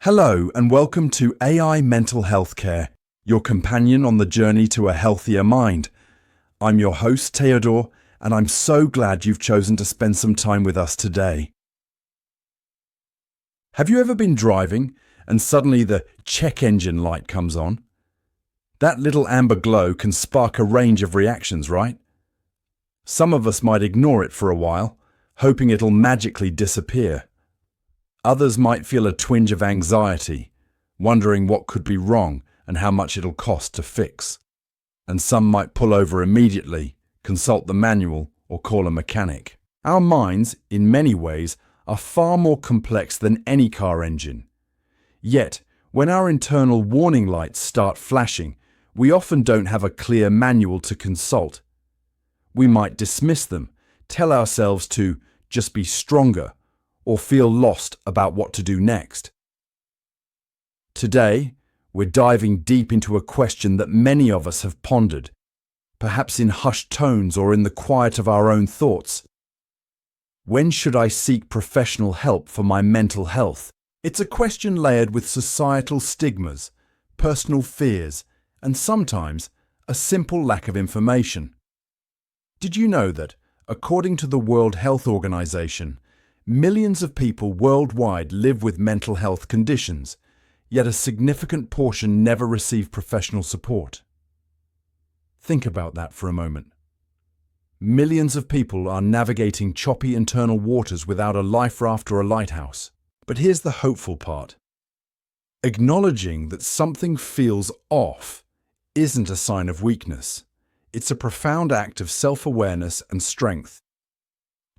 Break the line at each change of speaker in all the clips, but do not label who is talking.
Hello and welcome to AI Mental Health Care, your companion on the journey to a healthier mind. I'm your host, Teodor, and I'm so glad you've chosen to spend some time with us today. Have you ever been driving and suddenly the check engine light comes on? That little amber glow can spark a range of reactions, right? Some of us might ignore it for a while, hoping it'll magically disappear. Others might feel a twinge of anxiety, wondering what could be wrong and how much it'll cost to fix. And some might pull over immediately, consult the manual, or call a mechanic. Our minds, in many ways, are far more complex than any car engine. Yet, when our internal warning lights start flashing, we often don't have a clear manual to consult. We might dismiss them, tell ourselves to just be stronger, or feel lost about what to do next. Today, we're diving deep into a question that many of us have pondered, perhaps in hushed tones or in the quiet of our own thoughts. When should I seek professional help for my mental health? It's a question layered with societal stigmas, personal fears, and sometimes a simple lack of information. Did you know that, according to the World Health Organization, millions of people worldwide live with mental health conditions, yet a significant portion never receive professional support? Think about that for a moment. Millions of people are navigating choppy internal waters without a life raft or a lighthouse. But here's the hopeful part. Acknowledging that something feels off isn't a sign of weakness. It's a profound act of self-awareness and strength.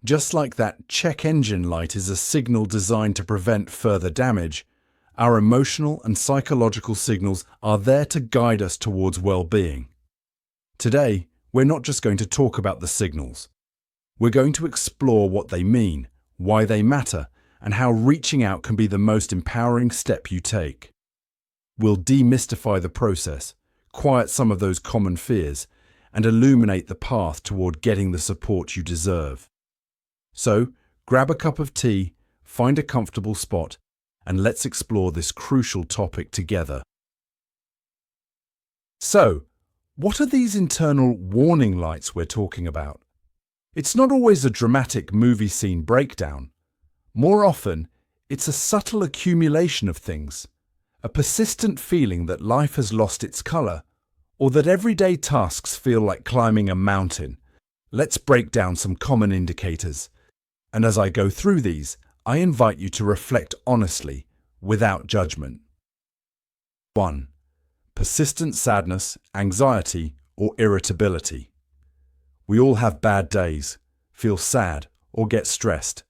Just like that check engine light is a signal designed to prevent further damage, our emotional and psychological signals are there to guide us towards well-being. Today, we're not just going to talk about the signals. We're going to explore what they mean, why they matter, and how reaching out can be the most empowering step you take. We'll demystify the process, quiet some of those common fears, and illuminate the path toward getting the support you deserve. So, grab a cup of tea, find a comfortable spot, and let's explore this crucial topic together. So, what are these internal warning lights we're talking about? It's not always a dramatic movie scene breakdown. More often, it's a subtle accumulation of things, a persistent feeling that life has lost its color, or that everyday tasks feel like climbing a mountain. Let's break down some common indicators. And as I go through these, I invite you to reflect honestly, without judgment. 1. Persistent sadness, anxiety, or irritability. We all have bad days, feel sad, or get stressed.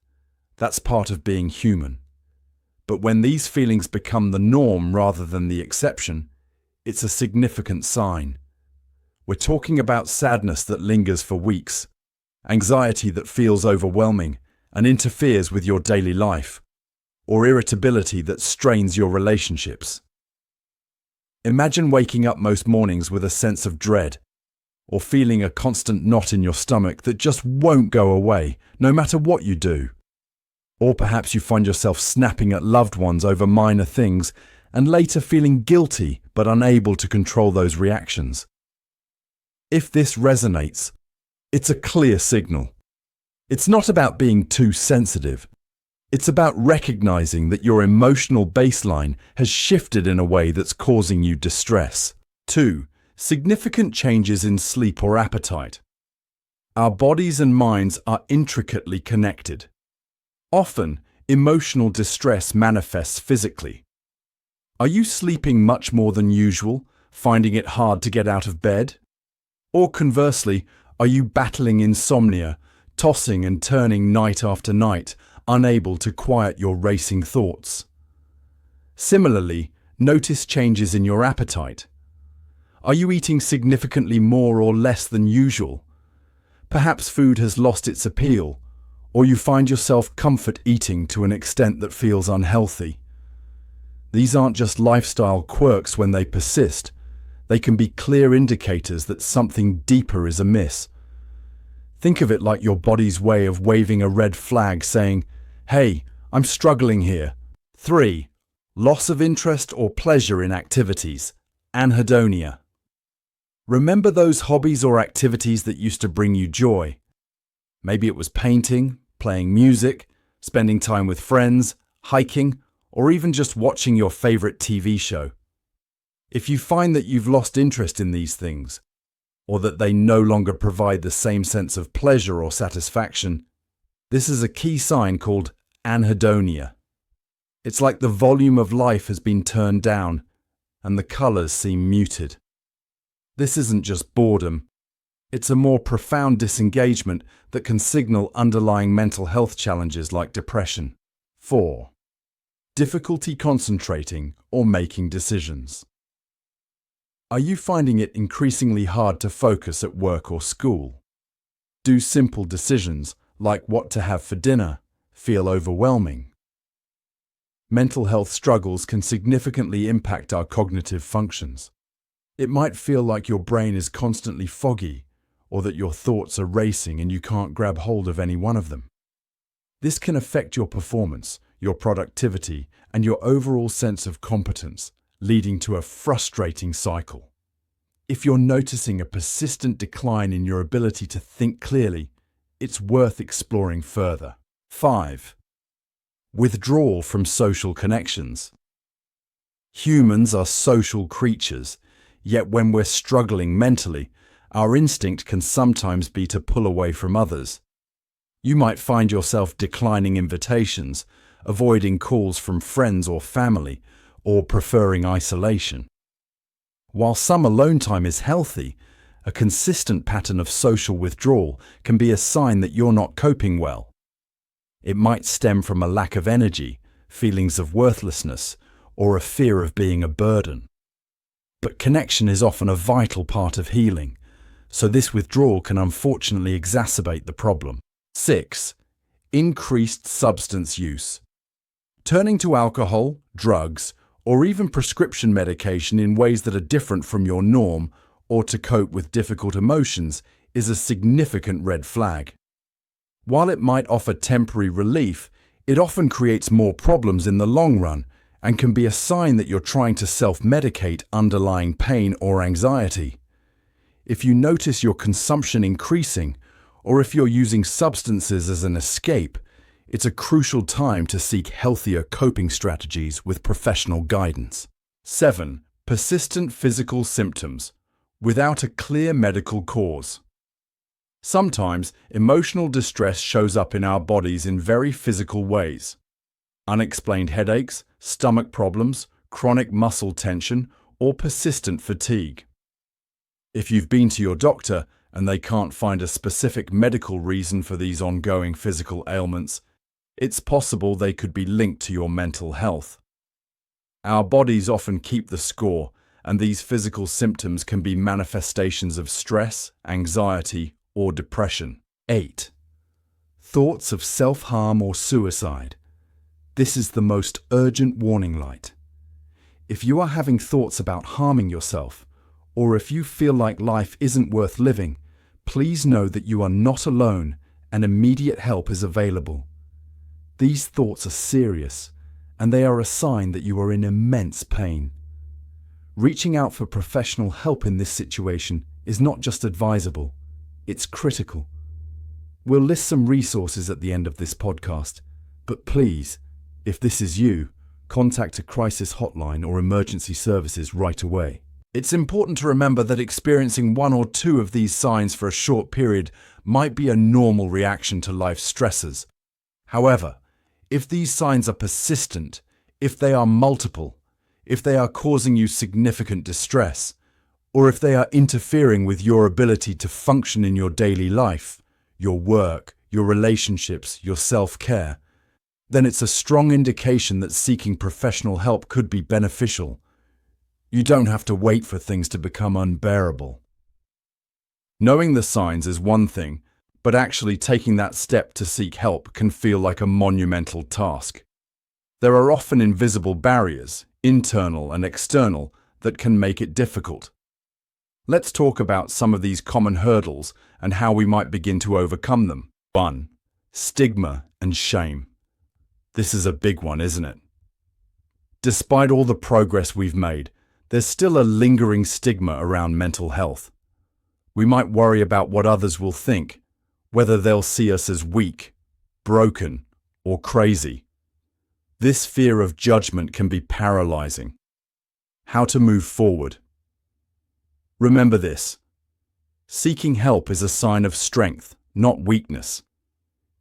That's part of being human. But when these feelings become the norm rather than the exception, it's a significant sign. We're talking about sadness that lingers for weeks, anxiety that feels overwhelming and interferes with your daily life, or irritability that strains your relationships. Imagine waking up most mornings with a sense of dread, or feeling a constant knot in your stomach that just won't go away, no matter what you do. Or perhaps you find yourself snapping at loved ones over minor things and later feeling guilty but unable to control those reactions. If this resonates, it's a clear signal. It's not about being too sensitive. It's about recognizing that your emotional baseline has shifted in a way that's causing you distress. 2. Significant changes in sleep or appetite. Our bodies and minds are intricately connected. Often, emotional distress manifests physically. Are you sleeping much more than usual, finding it hard to get out of bed? Or conversely, are you battling insomnia, tossing and turning night after night, unable to quiet your racing thoughts? Similarly, notice changes in your appetite. Are you eating significantly more or less than usual? Perhaps food has lost its appeal, or you find yourself comfort eating to an extent that feels unhealthy. These aren't just lifestyle quirks when they persist. They can be clear indicators that something deeper is amiss. Think of it like your body's way of waving a red flag saying, "Hey, I'm struggling here." 3. Loss of interest or pleasure in activities. Anhedonia. Remember those hobbies or activities that used to bring you joy? Maybe it was painting, playing music, spending time with friends, hiking, or even just watching your favorite TV show. If you find that you've lost interest in these things, or that they no longer provide the same sense of pleasure or satisfaction, this is a key sign called anhedonia. It's like the volume of life has been turned down and the colours seem muted. This isn't just boredom. It's a more profound disengagement that can signal underlying mental health challenges like depression. 4. Difficulty concentrating or making decisions. Are you finding it increasingly hard to focus at work or school? Do simple decisions, like what to have for dinner, feel overwhelming? Mental health struggles can significantly impact our cognitive functions. It might feel like your brain is constantly foggy, or that your thoughts are racing and you can't grab hold of any one of them. This can affect your performance, your productivity, and your overall sense of competence, leading to a frustrating cycle. If you're noticing a persistent decline in your ability to think clearly, it's worth exploring further. 5. Withdrawal from social connections. Humans are social creatures, yet when we're struggling mentally, our instinct can sometimes be to pull away from others. You might find yourself declining invitations, avoiding calls from friends or family, or preferring isolation. While some alone time is healthy, a consistent pattern of social withdrawal can be a sign that you're not coping well. It might stem from a lack of energy, feelings of worthlessness, or a fear of being a burden. But connection is often a vital part of healing, so this withdrawal can unfortunately exacerbate the problem. 6. Increased substance use. Turning to alcohol, drugs, or even prescription medication in ways that are different from your norm or to cope with difficult emotions is a significant red flag. While it might offer temporary relief, it often creates more problems in the long run and can be a sign that you're trying to self-medicate underlying pain or anxiety. If you notice your consumption increasing, or if you're using substances as an escape, it's a crucial time to seek healthier coping strategies with professional guidance. 7. Persistent physical symptoms without a clear medical cause. Sometimes, emotional distress shows up in our bodies in very physical ways. Unexplained headaches, stomach problems, chronic muscle tension, or persistent fatigue. If you've been to your doctor and they can't find a specific medical reason for these ongoing physical ailments, it's possible they could be linked to your mental health. Our bodies often keep the score, and these physical symptoms can be manifestations of stress, anxiety, or depression. 8. Thoughts of self-harm or suicide. This is the most urgent warning light. If you are having thoughts about harming yourself, or if you feel like life isn't worth living, please know that you are not alone and immediate help is available. These thoughts are serious, and they are a sign that you are in immense pain. Reaching out for professional help in this situation is not just advisable, it's critical. We'll list some resources at the end of this podcast, but please, if this is you, contact a crisis hotline or emergency services right away. It's important to remember that experiencing one or two of these signs for a short period might be a normal reaction to life's stresses. However, if these signs are persistent, if they are multiple, if they are causing you significant distress, or if they are interfering with your ability to function in your daily life, your work, your relationships, your self-care, then it's a strong indication that seeking professional help could be beneficial. You don't have to wait for things to become unbearable. Knowing the signs is one thing, but actually taking that step to seek help can feel like a monumental task. There are often invisible barriers, internal and external, that can make it difficult. Let's talk about some of these common hurdles and how we might begin to overcome them. 1. Stigma and shame. This is a big one, isn't it? Despite all the progress we've made, there's still a lingering stigma around mental health. We might worry about what others will think, whether they'll see us as weak, broken, or crazy. This fear of judgment can be paralyzing. How to move forward? Remember this. Seeking help is a sign of strength, not weakness.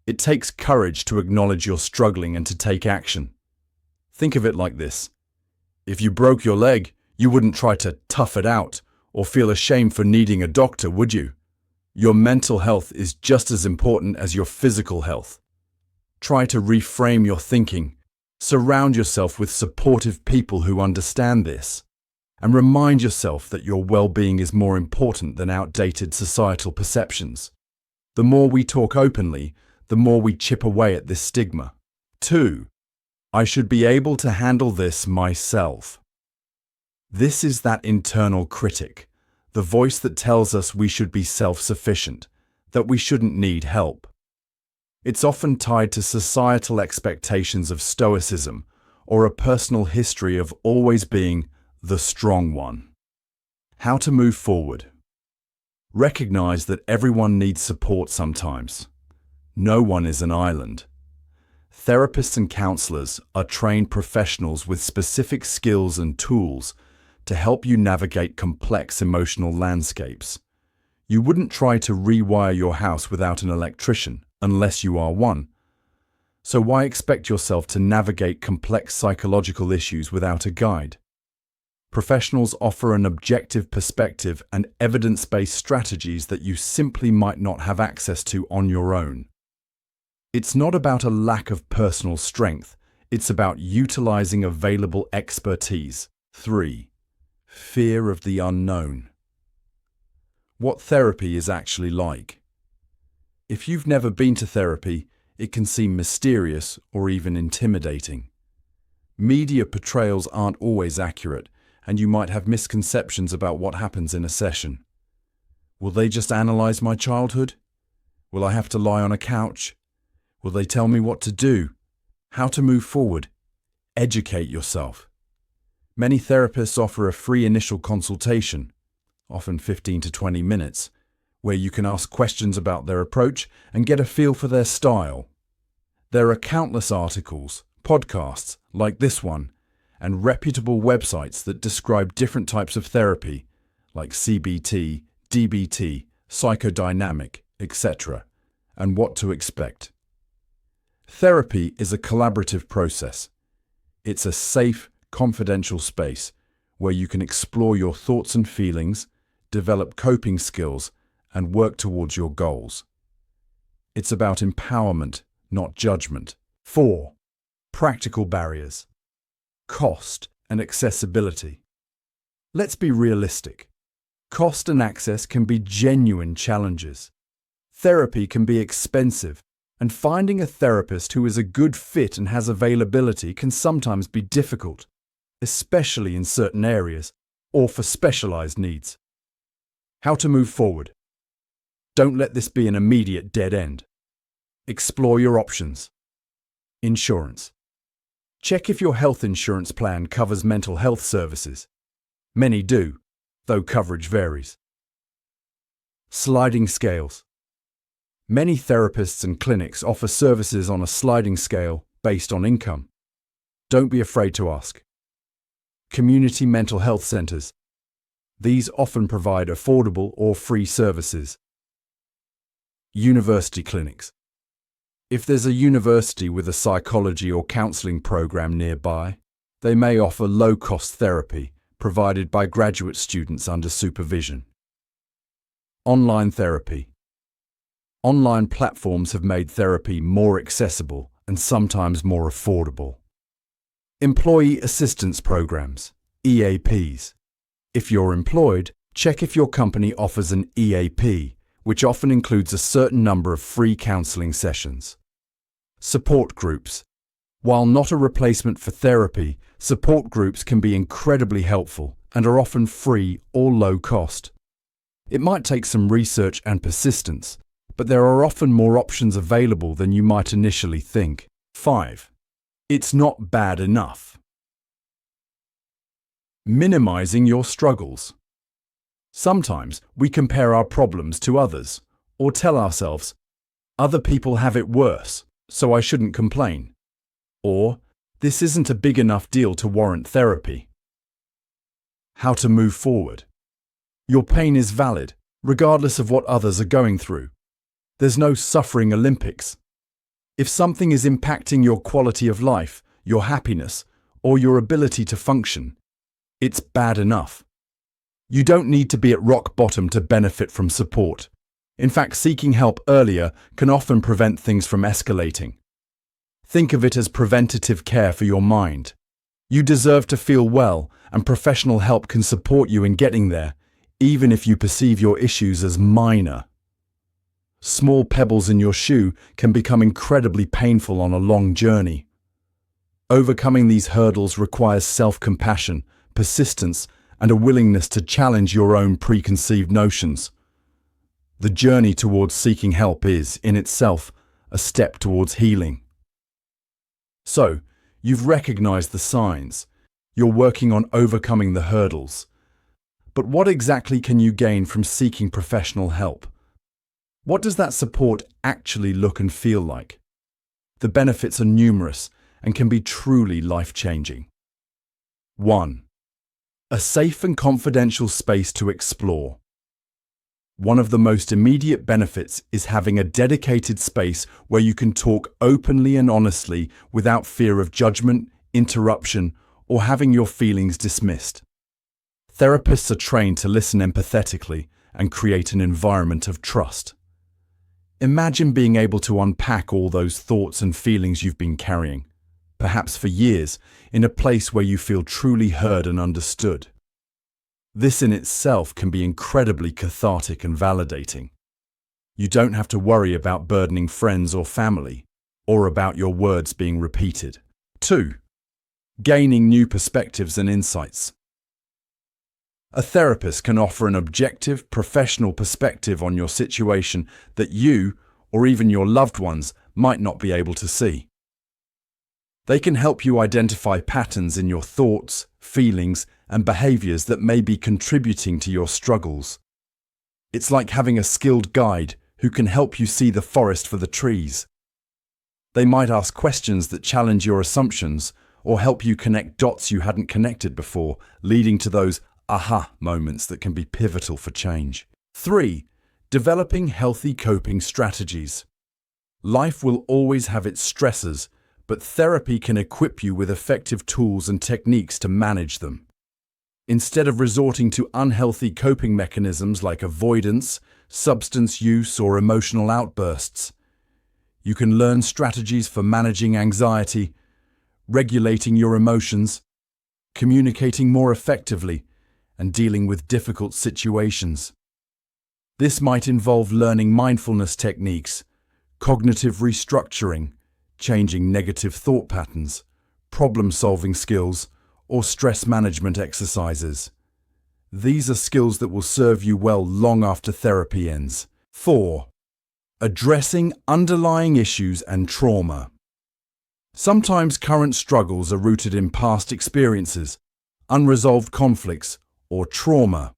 It takes courage to acknowledge you're struggling and to take action. Think of it like this. If you broke your leg, you wouldn't try to tough it out or feel ashamed for needing a doctor, would you? Your mental health is just as important as your physical health. Try to reframe your thinking. Surround yourself with supportive people who understand this. And remind yourself that your well-being is more important than outdated societal perceptions. The more we talk openly, the more we chip away at this stigma. 2. I should be able to handle this myself. This is that internal critic, the voice that tells us we should be self-sufficient, that we shouldn't need help. It's often tied to societal expectations of stoicism or a personal history of always being the strong one. How to move forward? Recognize that everyone needs support sometimes. No one is an island. Therapists and counselors are trained professionals with specific skills and tools to help you navigate complex emotional landscapes. You wouldn't try to rewire your house without an electrician, unless you are one. So why expect yourself to navigate complex psychological issues without a guide? Professionals offer an objective perspective and evidence-based strategies that you simply might not have access to on your own. It's not about a lack of personal strength, it's about utilizing available expertise. 3. Fear of the unknown. What therapy is actually like. If you've never been to therapy, it can seem mysterious or even intimidating. Media portrayals aren't always accurate, and you might have misconceptions about what happens in a session. Will they just analyze my childhood? Will I have to lie on a couch? Will they tell me what to do? How to move forward? Educate yourself. Many therapists offer a free initial consultation, often 15 to 20 minutes, where you can ask questions about their approach and get a feel for their style. There are countless articles, podcasts like this one, and reputable websites that describe different types of therapy, like CBT, DBT, psychodynamic, etc., and what to expect. Therapy is a collaborative process. It's a safe, confidential space where you can explore your thoughts and feelings, develop coping skills, and work towards your goals. It's about empowerment, not judgment. 4. Practical barriers. Cost and accessibility. Let's be realistic. Cost and access can be genuine challenges. Therapy can be expensive, and finding a therapist who is a good fit and has availability can sometimes be difficult, especially in certain areas or for specialized needs. How to move forward? Don't let this be an immediate dead end. Explore your options. Insurance. Check if your health insurance plan covers mental health services. Many do, though coverage varies. Sliding scales. Many therapists and clinics offer services on a sliding scale based on income. Don't be afraid to ask. Community mental health centers. These often provide affordable or free services. University clinics. If there's a university with a psychology or counseling program nearby, they may offer low-cost therapy provided by graduate students under supervision. Online therapy. Online platforms have made therapy more accessible and sometimes more affordable. Employee assistance programs, EAPs. If you're employed, check if your company offers an EAP, which often includes a certain number of free counseling sessions. Support groups. While not a replacement for therapy, support groups can be incredibly helpful and are often free or low cost. It might take some research and persistence, but there are often more options available than you might initially think. 5. It's not bad enough. Minimizing your struggles. Sometimes we compare our problems to others, or tell ourselves, other people have it worse, so I shouldn't complain. Or, this isn't a big enough deal to warrant therapy. How to move forward. Your pain is valid, regardless of what others are going through. There's no suffering Olympics. If something is impacting your quality of life, your happiness, or your ability to function, it's bad enough. You don't need to be at rock bottom to benefit from support. In fact, seeking help earlier can often prevent things from escalating. Think of it as preventative care for your mind. You deserve to feel well, and professional help can support you in getting there, even if you perceive your issues as minor. Small pebbles in your shoe can become incredibly painful on a long journey. Overcoming these hurdles requires self-compassion, persistence, and a willingness to challenge your own preconceived notions. The journey towards seeking help is, in itself, a step towards healing. So, you've recognized the signs. You're working on overcoming the hurdles. But what exactly can you gain from seeking professional help? What does that support actually look and feel like? The benefits are numerous and can be truly life-changing. 1. A safe and confidential space to explore. One of the most immediate benefits is having a dedicated space where you can talk openly and honestly without fear of judgment, interruption, or having your feelings dismissed. Therapists are trained to listen empathetically and create an environment of trust. Imagine being able to unpack all those thoughts and feelings you've been carrying, perhaps for years, in a place where you feel truly heard and understood. This in itself can be incredibly cathartic and validating. You don't have to worry about burdening friends or family, or about your words being repeated. 2. Gaining new perspectives and insights. A therapist can offer an objective, professional perspective on your situation that you, or even your loved ones, might not be able to see. They can help you identify patterns in your thoughts, feelings, and behaviors that may be contributing to your struggles. It's like having a skilled guide who can help you see the forest for the trees. They might ask questions that challenge your assumptions or help you connect dots you hadn't connected before, leading to those aha moments that can be pivotal for change. 3. Developing healthy coping strategies. Life will always have its stressors, but therapy can equip you with effective tools and techniques to manage them. Instead of resorting to unhealthy coping mechanisms like avoidance, substance use, or emotional outbursts, you can learn strategies for managing anxiety, regulating your emotions, communicating more effectively, and dealing with difficult situations. This might involve learning mindfulness techniques, cognitive restructuring, changing negative thought patterns, problem-solving skills, or stress management exercises. These are skills that will serve you well long after therapy ends. 4. Addressing underlying issues and trauma. Sometimes current struggles are rooted in past experiences, unresolved conflicts, or trauma.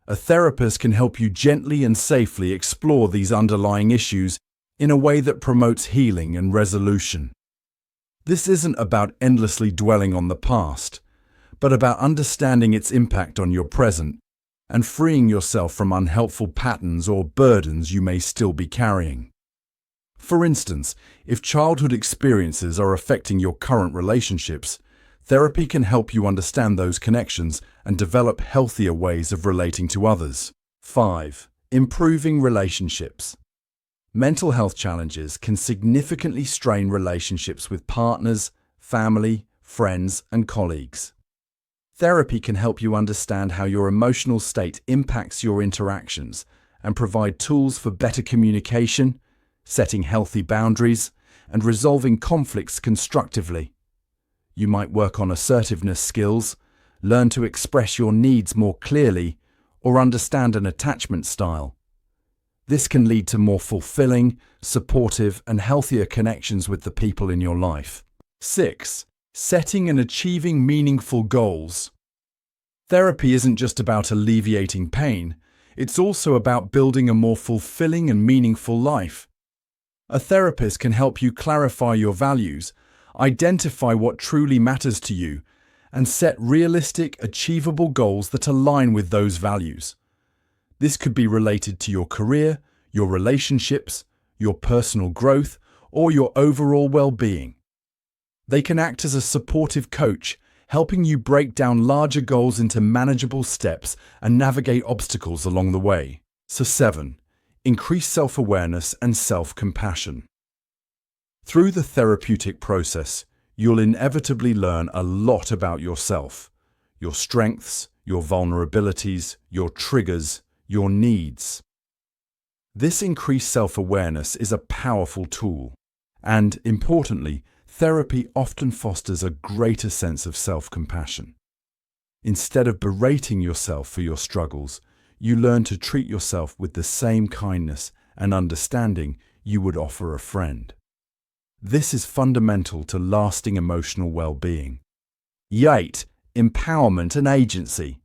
A therapist can help you gently and safely explore these underlying issues in a way that promotes healing and resolution. This isn't about endlessly dwelling on the past, but about understanding its impact on your present and freeing yourself from unhelpful patterns or burdens you may still be carrying. For instance, if childhood experiences are affecting your current relationships, therapy can help you understand those connections and develop healthier ways of relating to others. 5. Improving relationships. Mental health challenges can significantly strain relationships with partners, family, friends, and colleagues. Therapy can help you understand how your emotional state impacts your interactions and provide tools for better communication, setting healthy boundaries, and resolving conflicts constructively. You might work on assertiveness skills, learn to express your needs more clearly, or understand an attachment style. This can lead to more fulfilling, supportive, and healthier connections with the people in your life. 6. Setting and achieving meaningful goals. Therapy isn't just about alleviating pain, it's also about building a more fulfilling and meaningful life. A therapist can help you clarify your values, identify what truly matters to you, and set realistic, achievable goals that align with those values. This could be related to your career, your relationships, your personal growth, or your overall well-being. They can act as a supportive coach, helping you break down larger goals into manageable steps and navigate obstacles along the way. So 7. Increase self-awareness and self-compassion. Through the therapeutic process, you'll inevitably learn a lot about yourself, your strengths, your vulnerabilities, your triggers, your needs. This increased self-awareness is a powerful tool, and, importantly, therapy often fosters a greater sense of self-compassion. Instead of berating yourself for your struggles, you learn to treat yourself with the same kindness and understanding you would offer a friend. This is fundamental to lasting emotional well-being. 8. Empowerment and agency.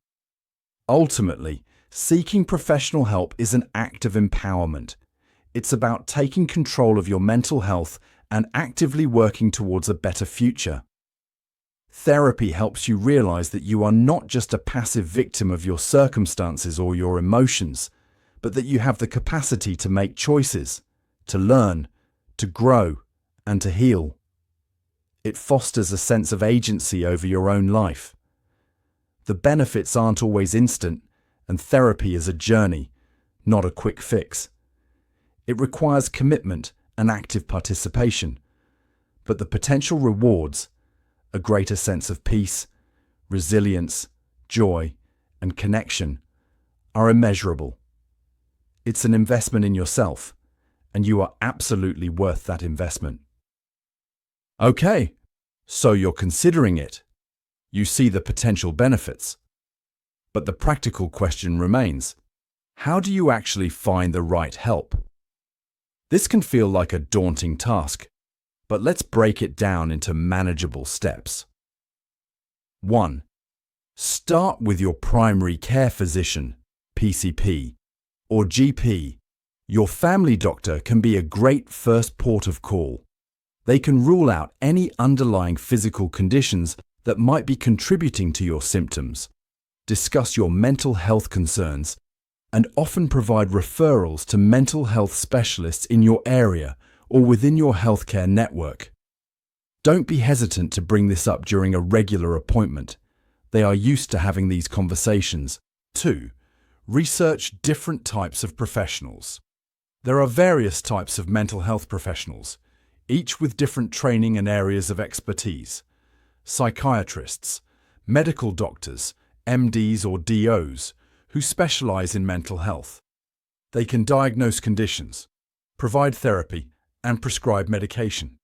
Ultimately, seeking professional help is an act of empowerment. It's about taking control of your mental health and actively working towards a better future. Therapy helps you realize that you are not just a passive victim of your circumstances or your emotions, but that you have the capacity to make choices, to learn, to grow, and to heal. It fosters a sense of agency over your own life. The benefits aren't always instant, and therapy is a journey, not a quick fix. It requires commitment and active participation, but the potential rewards, a greater sense of peace, resilience, joy, and connection, are immeasurable. It's an investment in yourself, and you are absolutely worth that investment. Okay, so you're considering it. You see the potential benefits. But the practical question remains, how do you actually find the right help? This can feel like a daunting task, but let's break it down into manageable steps. 1. Start with your primary care physician, PCP, or GP. Your family doctor can be a great first port of call. They can rule out any underlying physical conditions that might be contributing to your symptoms, discuss your mental health concerns, and often provide referrals to mental health specialists in your area or within your healthcare network. Don't be hesitant to bring this up during a regular appointment. They are used to having these conversations. 2. Research different types of professionals. There are various types of mental health professionals, each with different training and areas of expertise. Psychiatrists, medical doctors, MDs or DOs, who specialize in mental health. They can diagnose conditions, provide therapy, and prescribe medication.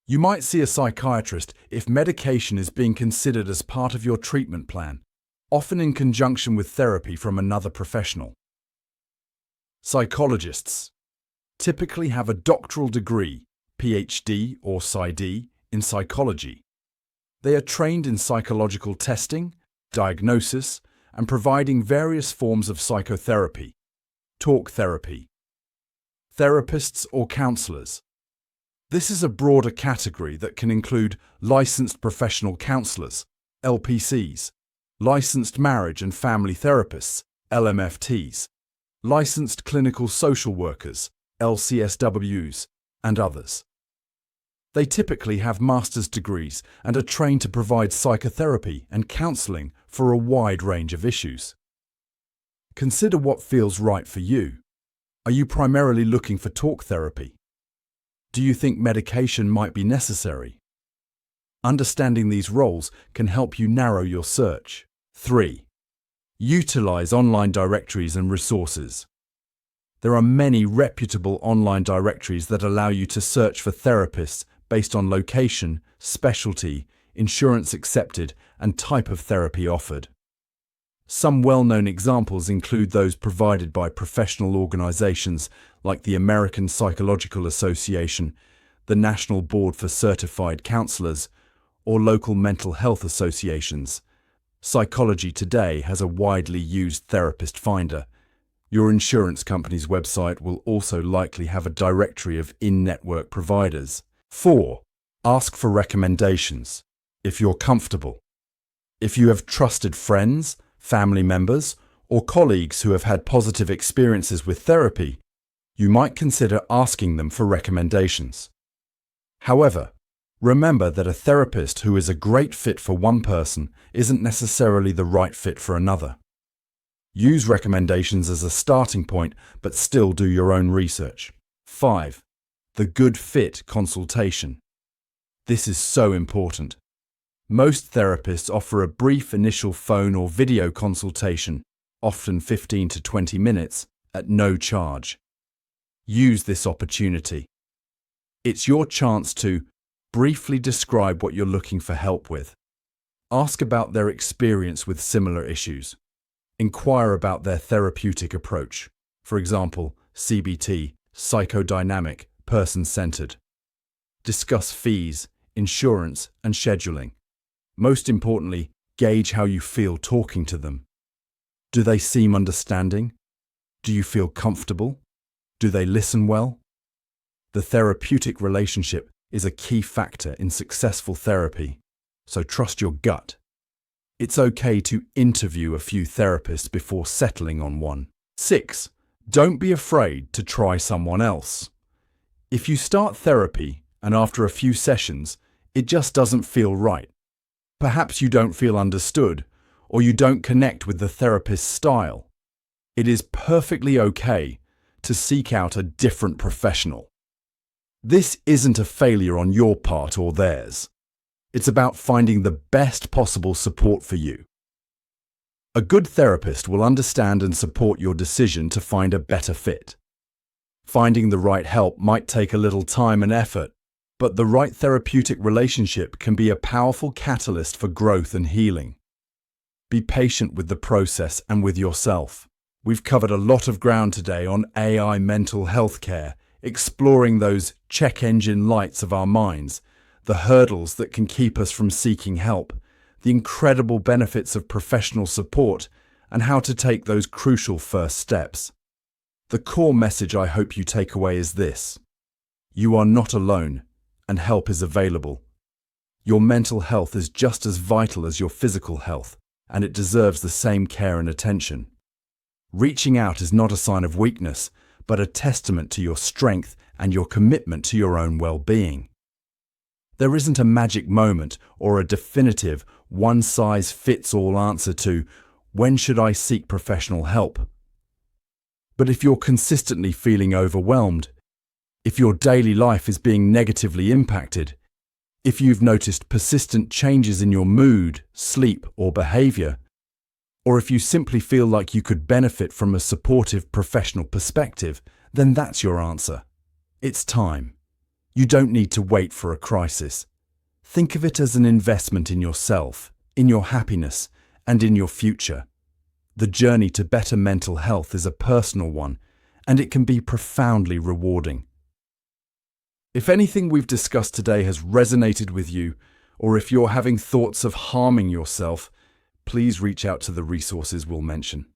You might see a psychiatrist if medication is being considered as part of your treatment plan, often in conjunction with therapy from another professional. Psychologists typically have a doctoral degree, PhD or PsyD, in psychology. They are trained in psychological testing, diagnosis, and providing various forms of psychotherapy, talk therapy. Therapists or counselors. This is a broader category that can include licensed professional counselors, LPCs, licensed marriage and family therapists, LMFTs, licensed clinical social workers, LCSWs, and others. They typically have master's degrees and are trained to provide psychotherapy and counseling for a wide range of issues. Consider what feels right for you. Are you primarily looking for talk therapy? Do you think medication might be necessary? Understanding these roles can help you narrow your search. 3. Utilize online directories and resources. There are many reputable online directories that allow you to search for therapists based on location, specialty, insurance accepted, and type of therapy offered. Some well-known examples include those provided by professional organizations like the American Psychological Association, the National Board for Certified Counselors, or local mental health associations. Psychology Today has a widely used therapist finder. Your insurance company's website will also likely have a directory of in-network providers. 4. Ask for recommendations, if you're comfortable. If you have trusted friends, family members, or colleagues who have had positive experiences with therapy, you might consider asking them for recommendations. However, remember that a therapist who is a great fit for one person isn't necessarily the right fit for another. Use recommendations as a starting point, but still do your own research. 5. The good fit consultation. This is so important. Most therapists offer a brief initial phone or video consultation, often 15 to 20 minutes, at no charge. Use this opportunity. It's your chance to briefly describe what you're looking for help with. Ask about their experience with similar issues. Inquire about their therapeutic approach, for example, CBT, psychodynamic, person-centered. Discuss fees, insurance, and scheduling. Most importantly, gauge how you feel talking to them. Do they seem understanding? Do you feel comfortable? Do they listen well? The therapeutic relationship is a key factor in successful therapy, so trust your gut. It's okay to interview a few therapists before settling on one. 6. Don't be afraid to try someone else. If you start therapy and after a few sessions, it just doesn't feel right. Perhaps you don't feel understood, or you don't connect with the therapist's style. It is perfectly okay to seek out a different professional. This isn't a failure on your part or theirs. It's about finding the best possible support for you. A good therapist will understand and support your decision to find a better fit. Finding the right help might take a little time and effort, but the right therapeutic relationship can be a powerful catalyst for growth and healing. Be patient with the process and with yourself. We've covered a lot of ground today on AI mental health care, exploring those check engine lights of our minds, the hurdles that can keep us from seeking help, the incredible benefits of professional support, and how to take those crucial first steps. The core message I hope you take away is this: you are not alone, and help is available. Your mental health is just as vital as your physical health, and it deserves the same care and attention. Reaching out is not a sign of weakness, but a testament to your strength and your commitment to your own well-being. There isn't a magic moment or a definitive one-size-fits-all answer to when should I seek professional help. But if you're consistently feeling overwhelmed, if your daily life is being negatively impacted, if you've noticed persistent changes in your mood, sleep, or behavior, or if you simply feel like you could benefit from a supportive professional perspective, then that's your answer. It's time. You don't need to wait for a crisis. Think of it as an investment in yourself, in your happiness, and in your future. The journey to better mental health is a personal one, and it can be profoundly rewarding. If anything we've discussed today has resonated with you, or if you're having thoughts of harming yourself, please reach out to the resources we'll mention.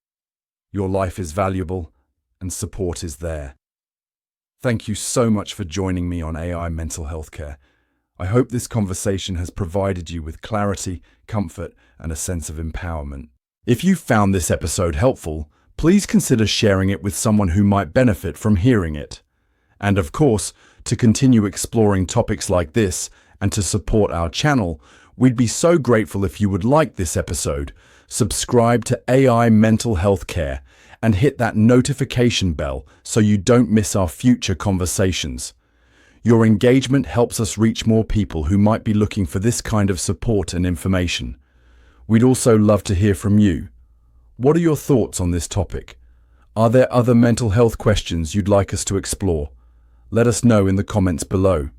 Your life is valuable, and support is there. Thank you so much for joining me on AI Mental Health Care. I hope this conversation has provided you with clarity, comfort, and a sense of empowerment. If you found this episode helpful, please consider sharing it with someone who might benefit from hearing it. And of course, to continue exploring topics like this and to support our channel, we'd be so grateful if you would like this episode, subscribe to AI Mental Health Care, and hit that notification bell so you don't miss our future conversations. Your engagement helps us reach more people who might be looking for this kind of support and information. We'd also love to hear from you. What are your thoughts on this topic? Are there other mental health questions you'd like us to explore? Let us know in the comments below.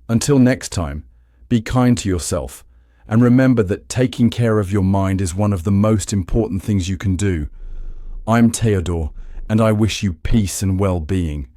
Until next time, be kind to yourself, and remember that taking care of your mind is one of the most important things you can do. I'm Teodor, and I wish you peace and well-being.